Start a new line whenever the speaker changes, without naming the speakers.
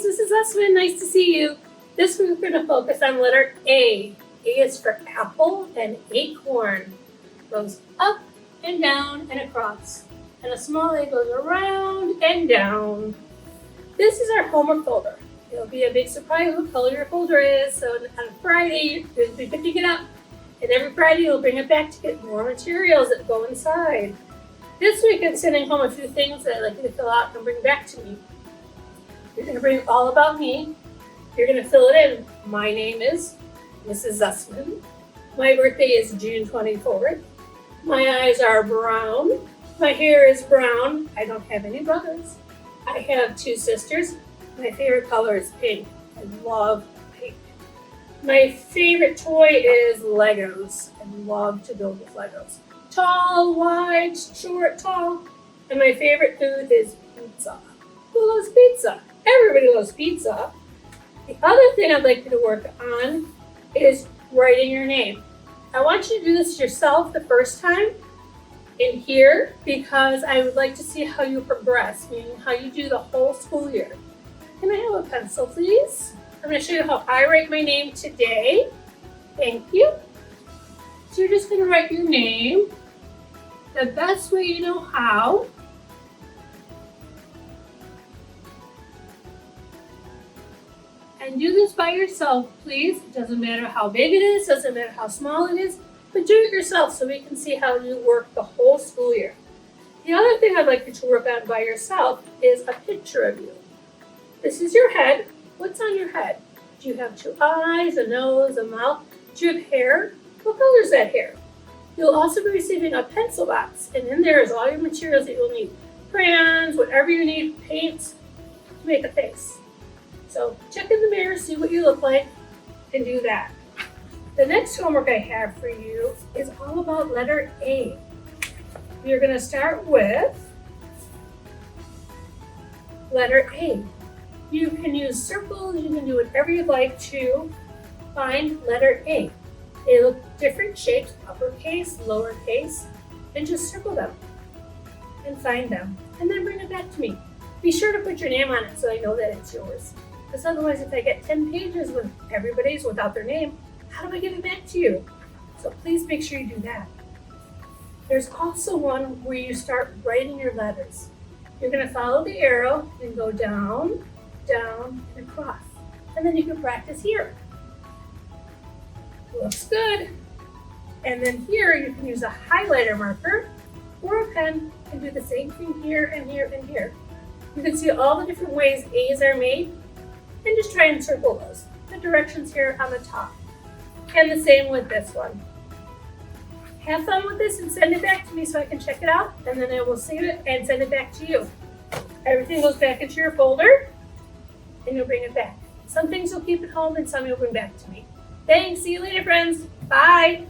kids, this is Usman. Nice to see you. This week we're going to focus on letter A. A is for apple and acorn. Goes up and down and across. And a small A goes around and down. This is our homework folder. It'll be a big surprise what color your folder is. So on Friday, you'll be picking it up. And every Friday, you'll bring it back to get more materials that go inside. This week, I'm sending home a few things that I'd like you to fill out and bring back to me. You're going to bring all about me. You're going to fill it in. My name is Mrs. Zussman. My birthday is June 24th. My eyes are brown. My hair is brown. I don't have any brothers. I have 2 sisters. My favorite color is pink. I love pink. My favorite toy is Legos. I love to build with Legos. Tall, wide, short, tall. And my favorite food is pizza. Who loves pizza? Everybody loves pizza. The other thing I'd like you to work on is writing your name. I want you to do this yourself the first time in here because I would like to see how you progress, meaning how you do the whole school year. Can I have a pencil, please? I'm going to show you how I write my name today. Thank you. So you're just going to write your name the best way you know how. And do this by yourself, please. It doesn't matter how big it is, doesn't matter how small it is, but do it yourself so we can see how you work the whole school year. The other thing I'd like you to work on by yourself is a picture of you. This is your head. What's on your head? Do you have 2 eyes, a nose, a mouth? Do you have hair? What color is that hair? You'll also be receiving a pencil box, and in there is all your materials that you'll need. Crayons, whatever you need, paints to make a face. So check in the mirror, see what you look like, and do that. The next homework I have for you is all about letter A. You're going to start with letter A. You can use circles, you can do whatever you'd like to find letter A. They look different shapes, uppercase, lowercase, and just circle them and find them. And then bring it back to me. Be sure to put your name on it so I know that it's yours. Because otherwise, if I get 10 pages with everybody's without their name, how do I give it back to you? So please make sure you do that. There's also one where you start writing your letters. You're going to follow the arrow and go down, down, and across. And then you can practice here. Looks good. And then here you can use a highlighter marker or a pen and do the same thing here and here and here. You can see all the different ways A's are made. And just try and circle those. The directions here on the top. And the same with this one. Have fun with this and send it back to me so I can check it out. And then I will save it and send it back to you. Everything goes back into your folder. And you'll bring it back. Some things you'll keep at home and some you'll bring back to me. Thanks. See you later, friends. Bye.